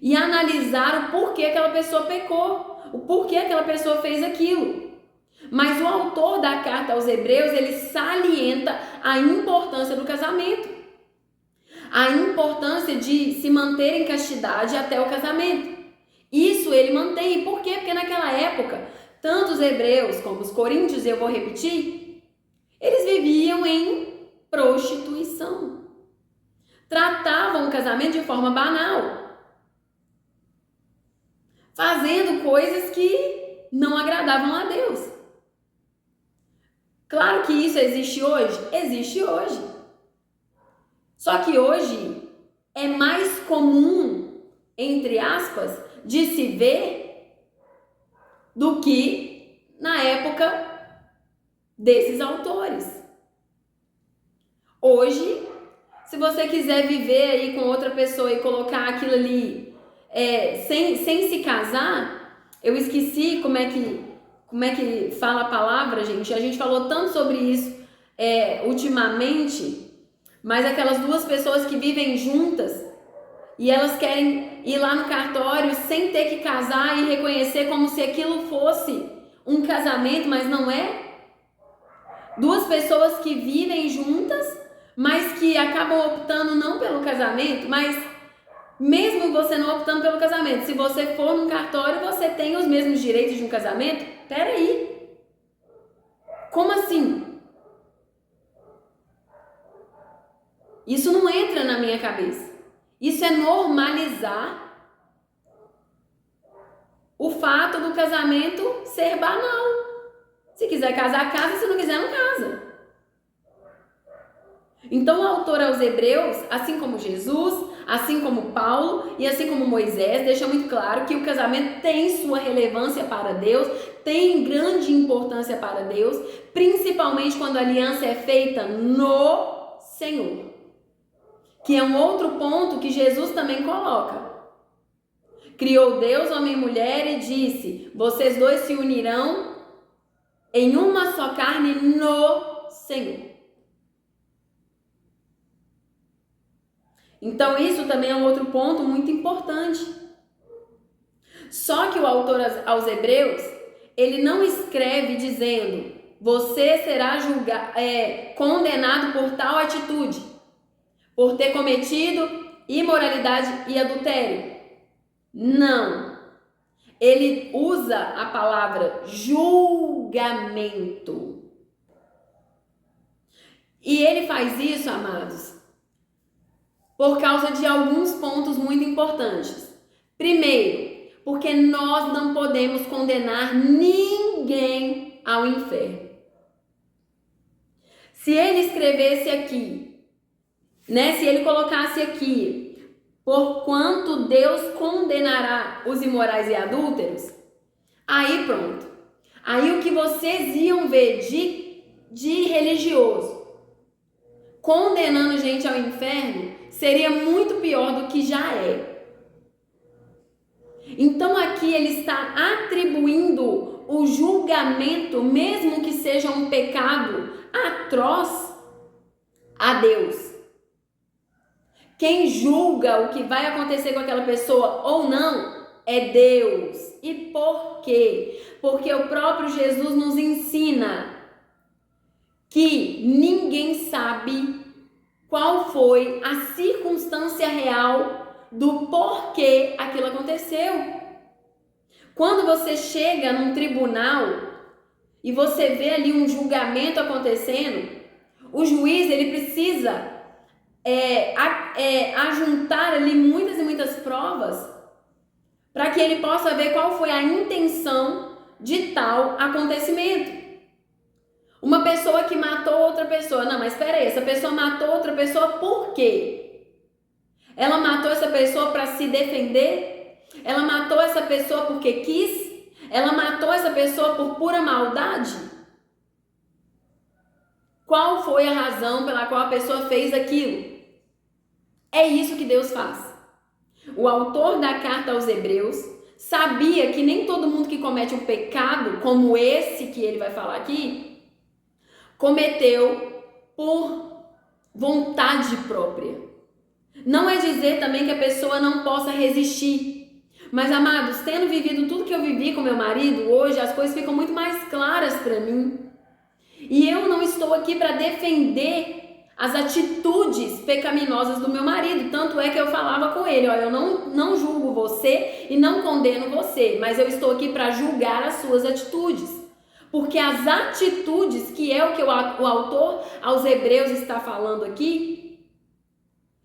e analisar o porquê aquela pessoa pecou, o porquê aquela pessoa fez aquilo. Mas o autor da carta aos Hebreus, ele salienta a importância do casamento, a importância de se manter em castidade até o casamento. Isso ele mantém. E por quê? Porque naquela época, tanto os hebreus como os coríntios, eu vou repetir, eles viviam em prostituição. Tratavam o casamento de forma banal, fazendo coisas que não agradavam a Deus. Claro que isso existe hoje? Existe hoje. Só que hoje é mais comum, entre aspas, de se ver do que na época desses autores. Hoje, se você quiser viver aí com outra pessoa e colocar aquilo ali sem se casar, eu esqueci como é que fala a palavra, gente. A gente falou tanto sobre isso ultimamente, mas aquelas duas pessoas que vivem juntas e elas querem ir lá no cartório sem ter que casar e reconhecer como se aquilo fosse um casamento, mas não é. Duas pessoas que vivem juntas, mas que acabam optando não pelo casamento, mas mesmo você não optando pelo casamento, se você for num cartório, você tem os mesmos direitos de um casamento? Peraí. Como assim? Isso não entra na minha cabeça. Isso é normalizar o fato do casamento ser banal. Se quiser casar, casa. Se não quiser, não casa. Então o autor aos Hebreus, assim como Jesus, assim como Paulo e assim como Moisés, deixa muito claro que o casamento tem sua relevância para Deus, tem grande importância para Deus, principalmente quando a aliança é feita no Senhor, que é um outro ponto que Jesus também coloca. Criou Deus, homem e mulher, e disse: vocês dois se unirão em uma só carne no Senhor. Então isso também é um outro ponto muito importante. Só que o autor aos Hebreus, ele não escreve dizendo: você será condenado por tal atitude, por ter cometido imoralidade e adultério. Não. Ele usa a palavra julgamento. E ele faz isso, amados, por causa de alguns pontos muito importantes. Primeiro, porque nós não podemos condenar ninguém ao inferno. Se ele escrevesse aqui, se ele colocasse aqui, porquanto Deus condenará os imorais e adúlteros, aí pronto. Aí o que vocês iam ver de religioso condenando gente ao inferno seria muito pior do que já é. Então aqui ele está atribuindo o julgamento, mesmo que seja um pecado atroz, a Deus. Quem julga o que vai acontecer com aquela pessoa ou não é Deus. E por quê? Porque o próprio Jesus nos ensina que ninguém sabe qual foi a circunstância real do porquê aquilo aconteceu. Quando você chega num tribunal e você vê ali um julgamento acontecendo, o juiz ele precisa ajuntar ali muitas e muitas provas para que ele possa ver qual foi a intenção de tal acontecimento. Uma pessoa que matou outra pessoa. Não, mas espera aí, essa pessoa matou outra pessoa por quê? Ela matou essa pessoa para se defender? Ela matou essa pessoa porque quis? Ela matou essa pessoa por pura maldade? Qual foi a razão pela qual a pessoa fez aquilo? É isso que Deus faz. O autor da carta aos Hebreus sabia que nem todo mundo que comete um pecado, como esse que ele vai falar aqui, cometeu por vontade própria. Não é dizer também que a pessoa não possa resistir. Mas, amados, tendo vivido tudo que eu vivi com meu marido, hoje as coisas ficam muito mais claras para mim. E eu não estou aqui para defender as atitudes pecaminosas do meu marido. Tanto é que eu falava com ele: olha, eu não julgo você e não condeno você, mas eu estou aqui para julgar as suas atitudes. Porque as atitudes, que é o que o autor aos Hebreus está falando aqui,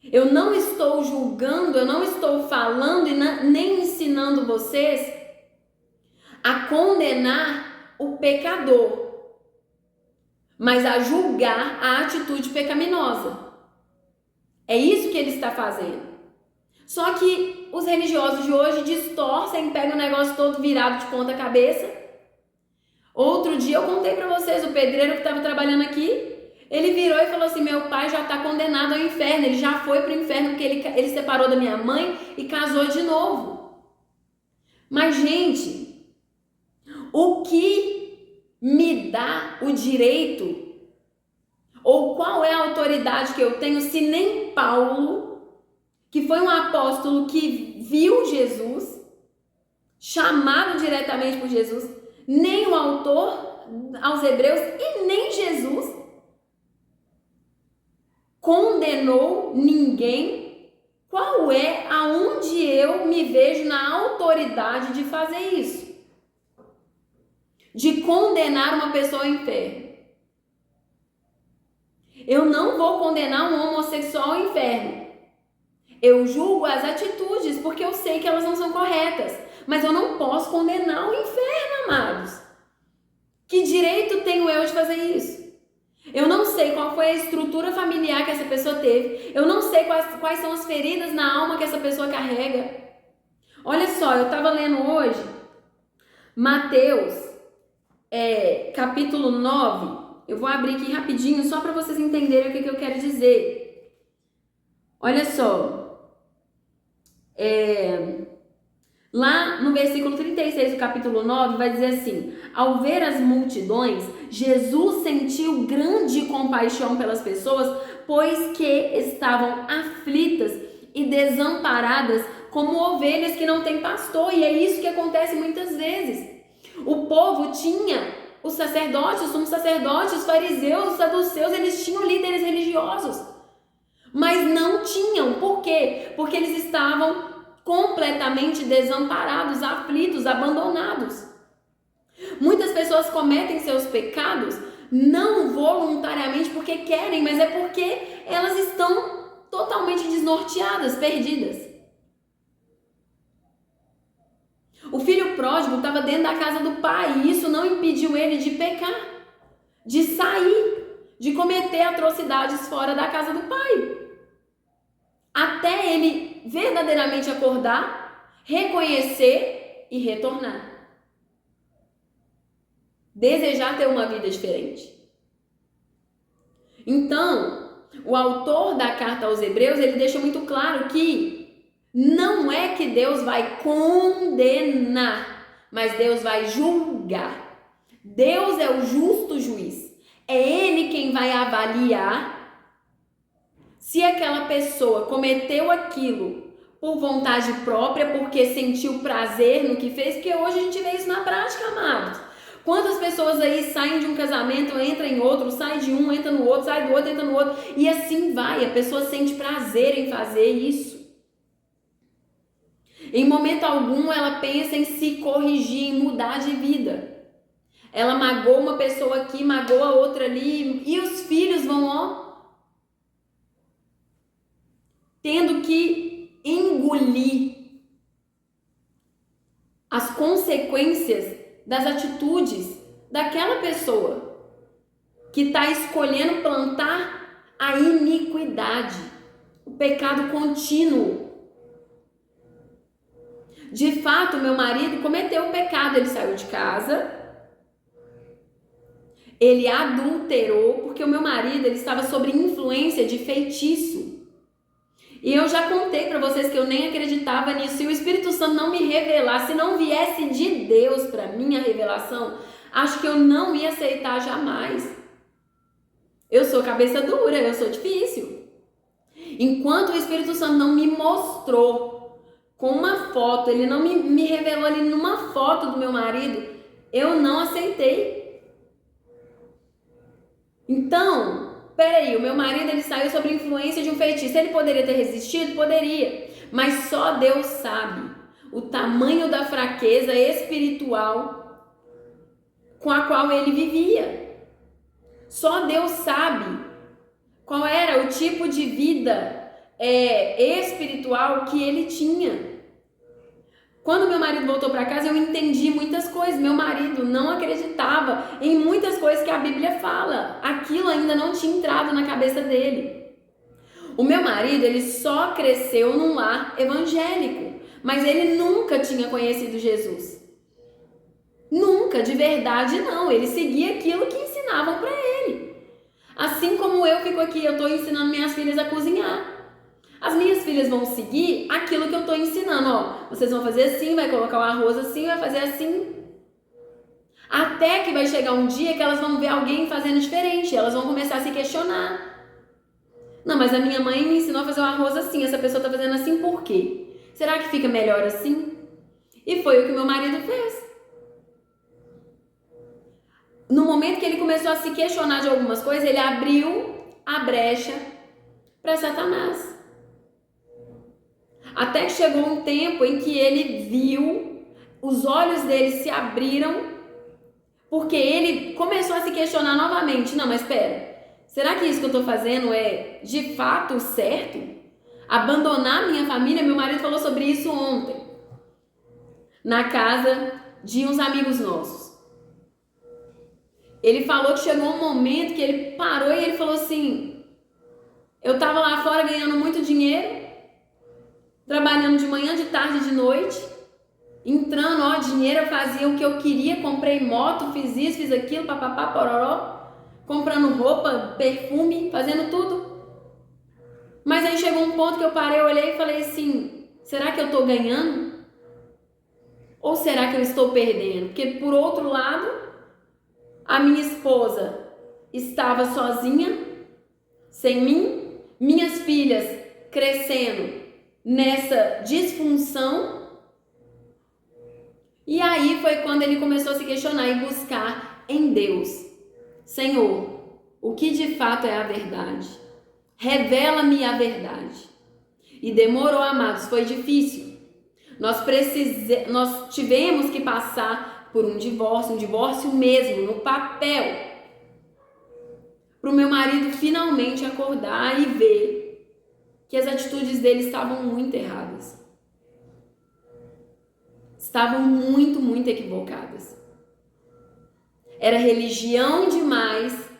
eu não estou julgando, eu não estou falando e nem ensinando vocês a condenar o pecador, mas a julgar a atitude pecaminosa. É isso que ele está fazendo. Só que os religiosos de hoje distorcem, pegam o negócio todo virado de ponta cabeça. Outro dia eu contei para vocês, o pedreiro que estava trabalhando aqui, ele virou e falou assim: meu pai já está condenado ao inferno, ele já foi para o inferno porque ele separou da minha mãe e casou de novo. Mas, gente, o que me dá o direito, ou qual é a autoridade que eu tenho, se nem Paulo, que foi um apóstolo que viu Jesus, chamado diretamente por Jesus, nem o autor aos Hebreus e nem Jesus condenou ninguém? Qual é aonde eu me vejo na autoridade de fazer isso? De condenar uma pessoa ao inferno? Eu não vou condenar um homossexual ao inferno. Eu julgo as atitudes porque eu sei que elas não são corretas. Mas eu não posso condenar o inferno, amados. Que direito tenho eu de fazer isso? Eu não sei qual foi a estrutura familiar que essa pessoa teve. Eu não sei quais são as feridas na alma que essa pessoa carrega. Olha só, eu estava lendo hoje Mateus, capítulo 9. Eu vou abrir aqui rapidinho só para vocês entenderem o que eu quero dizer. Olha só. Lá no versículo 36 do capítulo 9 vai dizer assim: ao ver as multidões, Jesus sentiu grande compaixão pelas pessoas, pois que estavam aflitas e desamparadas como ovelhas que não têm pastor. E é isso que acontece muitas vezes. O povo tinha os sacerdotes, os sumos sacerdotes, os fariseus, os saduceus, eles tinham líderes religiosos, mas não tinham. Por quê? Porque eles estavam completamente desamparados, aflitos, abandonados. Muitas pessoas cometem seus pecados não voluntariamente porque querem, mas é porque elas estão totalmente desnorteadas, perdidas. O filho pródigo estava dentro da casa do pai e isso não impediu ele de pecar, de sair, de cometer atrocidades fora da casa do pai. Até ele verdadeiramente acordar, reconhecer e retornar. Desejar ter uma vida diferente. Então, o autor da carta aos Hebreus, ele deixa muito claro que não é que Deus vai condenar, mas Deus vai julgar. Deus é o justo juiz. É Ele quem vai avaliar se aquela pessoa cometeu aquilo por vontade própria, porque sentiu prazer no que fez, porque hoje a gente vê isso na prática, amados. Quantas pessoas aí saem de um casamento, entram em outro, sai de um, entra no outro, sai do outro, entra no outro, e assim vai, a pessoa sente prazer em fazer isso. Em momento algum ela pensa em se corrigir, em mudar de vida. Ela magoa uma pessoa aqui, magoa outra ali, e os filhos vão, tendo que engolir as consequências das atitudes daquela pessoa que está escolhendo plantar a iniquidade, o pecado contínuo. De fato, meu marido cometeu o pecado, ele saiu de casa, ele adulterou, porque o meu marido ele estava sob influência de feitiço. E eu já contei para vocês que eu nem acreditava nisso. Se o Espírito Santo não me revelasse, se não viesse de Deus para mim a revelação, acho que eu não ia aceitar jamais. Eu sou cabeça dura, eu sou difícil. Enquanto o Espírito Santo não me mostrou com uma foto, ele não me revelou ali numa foto do meu marido, eu não aceitei. Então, peraí, o meu marido ele saiu sob influência de um feitiço. Ele poderia ter resistido? Poderia. Mas só Deus sabe o tamanho da fraqueza espiritual com a qual ele vivia. Só Deus sabe qual era o tipo de vida espiritual que ele tinha. Quando meu marido voltou para casa, eu entendi muitas coisas. Meu marido não acreditava em muitas coisas que a Bíblia fala. Aquilo ainda não tinha entrado na cabeça dele. O meu marido, ele só cresceu num lar evangélico, mas ele nunca tinha conhecido Jesus. Nunca, de verdade não. Ele seguia aquilo que ensinavam para ele. Assim como eu fico aqui, eu estou ensinando minhas filhas a cozinhar. As minhas filhas vão seguir aquilo que eu estou ensinando. Vocês vão fazer assim, vai colocar o arroz assim, vai fazer assim. Até que vai chegar um dia que elas vão ver alguém fazendo diferente. Elas vão começar a se questionar. Não, mas a minha mãe me ensinou a fazer o arroz assim. Essa pessoa está fazendo assim por quê? Será que fica melhor assim? E foi o que meu marido fez. No momento que ele começou a se questionar de algumas coisas, ele abriu a brecha para Satanás. Até que chegou um tempo em que ele viu, os olhos dele se abriram, porque ele começou a se questionar novamente. Não, mas espera, será que isso que eu estou fazendo é de fato certo? Abandonar minha família? Meu marido falou sobre isso ontem, na casa de uns amigos nossos. Ele falou que chegou um momento que ele parou e ele falou assim: eu tava lá fora ganhando muito dinheiro, trabalhando de manhã, de tarde, de noite, entrando, ó, dinheiro, eu fazia o que eu queria, comprei moto, fiz isso, fiz aquilo, papapá, pororó, comprando roupa, perfume, fazendo tudo. Mas aí chegou um ponto que eu parei, eu olhei e falei assim: será que eu tô ganhando? Ou será que eu estou perdendo? Porque por outro lado, a minha esposa estava sozinha, sem mim, minhas filhas crescendo nessa disfunção. E aí foi quando ele começou a se questionar e buscar em Deus: Senhor, o que de fato é a verdade? Revela-me a verdade. E demorou, amados, foi difícil. Nós tivemos que passar por um divórcio mesmo, no papel, para o meu marido finalmente acordar e ver que as atitudes dele estavam muito erradas. Estavam muito, muito equivocadas. Era religião demais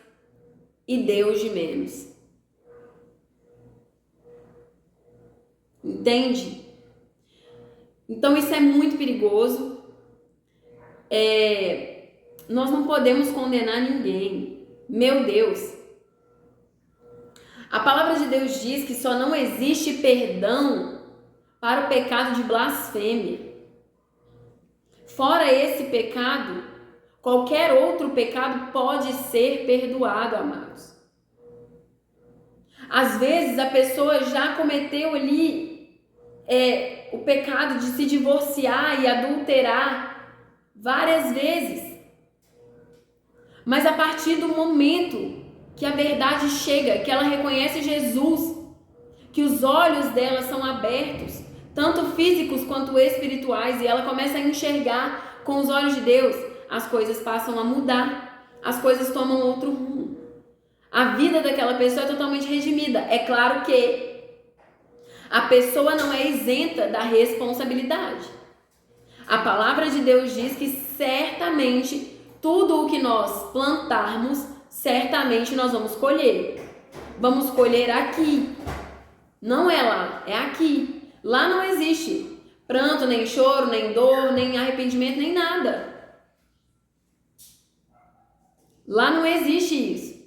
e Deus de menos. Entende? Então isso é muito perigoso. Nós não podemos condenar ninguém. Meu Deus. A palavra de Deus diz que só não existe perdão para o pecado de blasfêmia. Fora esse pecado, qualquer outro pecado pode ser perdoado, amados. Às vezes a pessoa já cometeu ali o pecado de se divorciar e adulterar várias vezes. Mas a partir do momento que a verdade chega, que ela reconhece Jesus, que os olhos dela são abertos, tanto físicos quanto espirituais, e ela começa a enxergar com os olhos de Deus, as coisas passam a mudar, as coisas tomam outro rumo. A vida daquela pessoa é totalmente redimida. É claro que a pessoa não é isenta da responsabilidade. A palavra de Deus diz que certamente tudo o que nós plantarmos, certamente nós vamos colher. Vamos colher aqui. Não é lá, é aqui. Lá não existe pranto, nem choro, nem dor, nem arrependimento, nem nada. Lá não existe isso.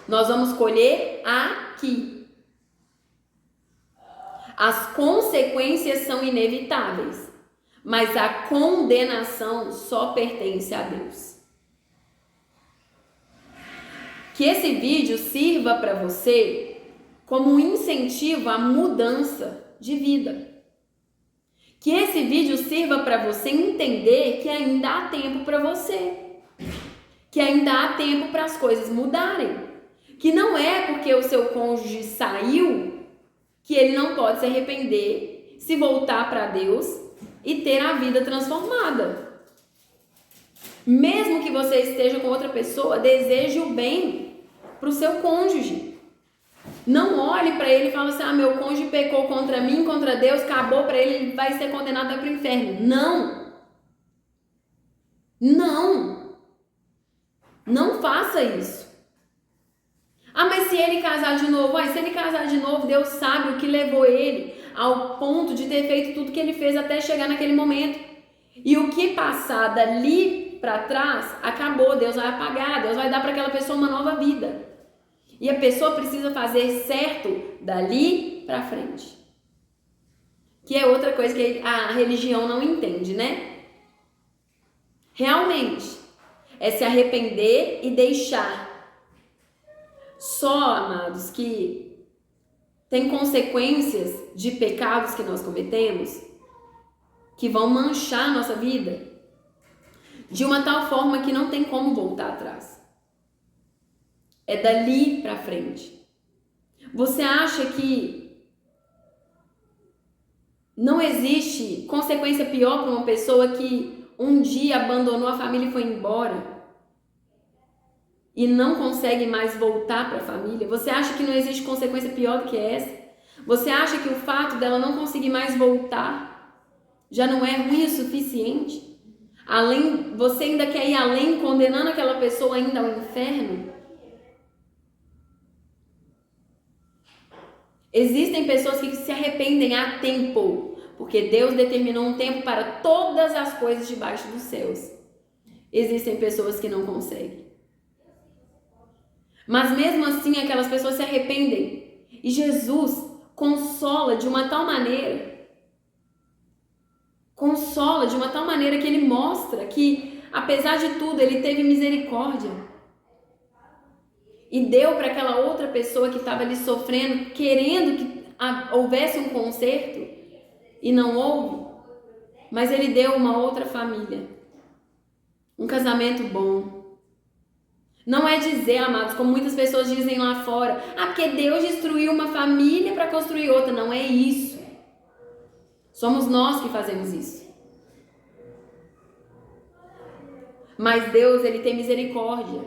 Nós vamos colher aqui. As consequências são inevitáveis, mas a condenação só pertence a Deus. Que esse vídeo sirva para você como um incentivo à mudança de vida. Que esse vídeo sirva para você entender que ainda há tempo para você. Que ainda há tempo para as coisas mudarem. Que não é porque o seu cônjuge saiu que ele não pode se arrepender, se voltar para Deus e ter a vida transformada. Mesmo que você esteja com outra pessoa, deseje o bem para o seu cônjuge. Não olhe para ele e fale assim: meu cônjuge pecou contra mim, contra Deus, acabou para ele, ele vai ser condenado para o inferno. Não! Não! Não faça isso. Mas se ele casar de novo, se ele casar de novo, Deus sabe o que levou ele ao ponto de ter feito tudo que ele fez até chegar naquele momento. E o que passar dali para trás, acabou, Deus vai apagar, Deus vai dar para aquela pessoa uma nova vida. E a pessoa precisa fazer certo dali para frente. Que é outra coisa que a religião não entende, né? Realmente, é se arrepender e deixar. Só, amados, que tem consequências de pecados que nós cometemos que vão manchar a nossa vida de uma tal forma que não tem como voltar atrás. É dali para frente. Você acha que não existe consequência pior para uma pessoa que um dia abandonou a família e foi embora e não consegue mais voltar para a família? Você acha que não existe consequência pior do que essa? Você acha que o fato dela não conseguir mais voltar já não é ruim o suficiente? Você ainda quer ir além, condenando aquela pessoa ainda ao inferno? Existem pessoas que se arrependem a tempo, porque Deus determinou um tempo para todas as coisas debaixo dos céus. Existem pessoas que não conseguem. Mas mesmo assim, aquelas pessoas se arrependem. E Jesus consola de uma tal maneira que ele mostra que, apesar de tudo, ele teve misericórdia. E deu para aquela outra pessoa que estava ali sofrendo, querendo que houvesse um conserto, e não houve. Mas ele deu uma outra família. Um casamento bom. Não é dizer, amados, como muitas pessoas dizem lá fora, porque Deus destruiu uma família para construir outra. Não é isso. Somos nós que fazemos isso. Mas Deus, ele tem misericórdia.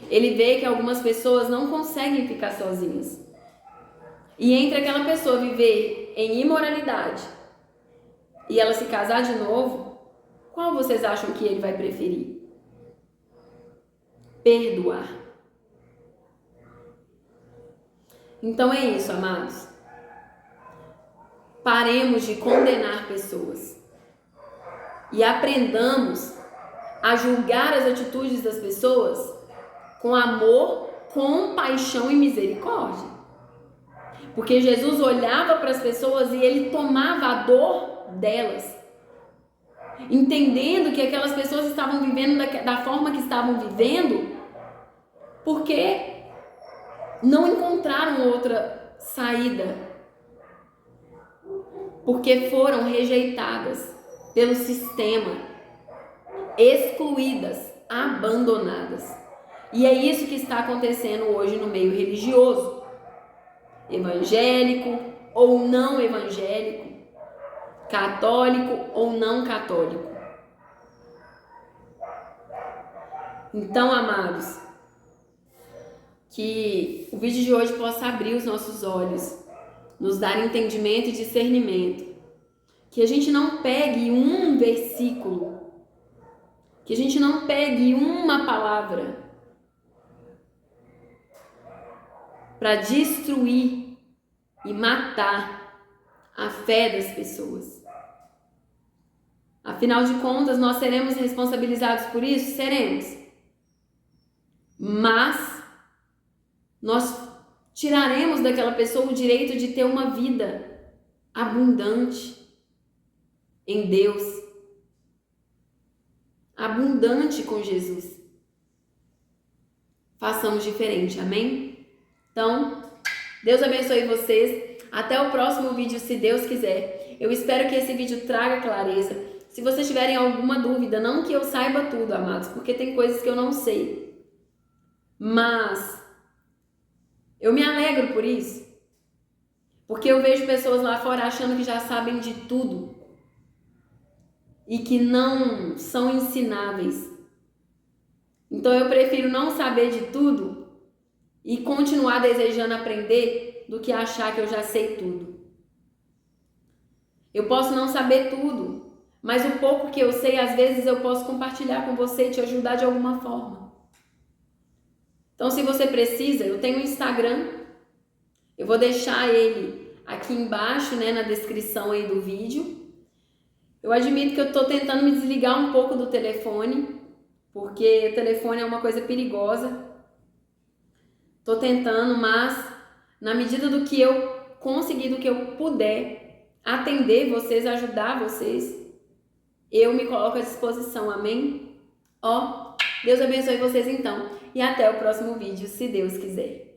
Ele vê que algumas pessoas não conseguem ficar sozinhas. E entre aquela pessoa viver em imoralidade e ela se casar de novo, qual vocês acham que ele vai preferir? Perdoar. Então é isso, amados. Paremos de condenar pessoas e aprendamos a julgar as atitudes das pessoas com amor, compaixão e misericórdia. Porque Jesus olhava para as pessoas e ele tomava a dor delas, entendendo que aquelas pessoas estavam vivendo da forma que estavam vivendo porque não encontraram outra saída, porque foram rejeitadas pelo sistema, excluídas, abandonadas. E é isso que está acontecendo hoje no meio religioso, evangélico ou não evangélico, católico ou não católico. Então, amados, que o vídeo de hoje possa abrir os nossos olhos, nos dar entendimento e discernimento. Que a gente não pegue um versículo, que a gente não pegue uma palavra para destruir e matar a fé das pessoas. Afinal de contas, nós seremos responsabilizados por isso? Seremos. Mas nós tiraremos daquela pessoa o direito de ter uma vida abundante em Deus, abundante com Jesus. Façamos diferente, amém? Então, Deus abençoe vocês. Até o próximo vídeo, se Deus quiser. Eu espero que esse vídeo traga clareza. Se vocês tiverem alguma dúvida, não que eu saiba tudo, amados, porque tem coisas que eu não sei. Mas eu me alegro por isso. Porque eu vejo pessoas lá fora achando que já sabem de tudo e que não são ensináveis. Então eu prefiro não saber de tudo e continuar desejando aprender do que achar que eu já sei tudo. Eu posso não saber tudo, mas o pouco que eu sei, às vezes eu posso compartilhar com você e te ajudar de alguma forma. Então, se você precisa, eu tenho um Instagram, eu vou deixar ele aqui embaixo, né, na descrição aí do vídeo. Eu admito que eu estou tentando me desligar um pouco do telefone, porque o telefone é uma coisa perigosa. Estou tentando, mas na medida do que eu conseguir, do que eu puder atender vocês, ajudar vocês, eu me coloco à disposição, amém? Deus abençoe vocês então, e até o próximo vídeo, se Deus quiser.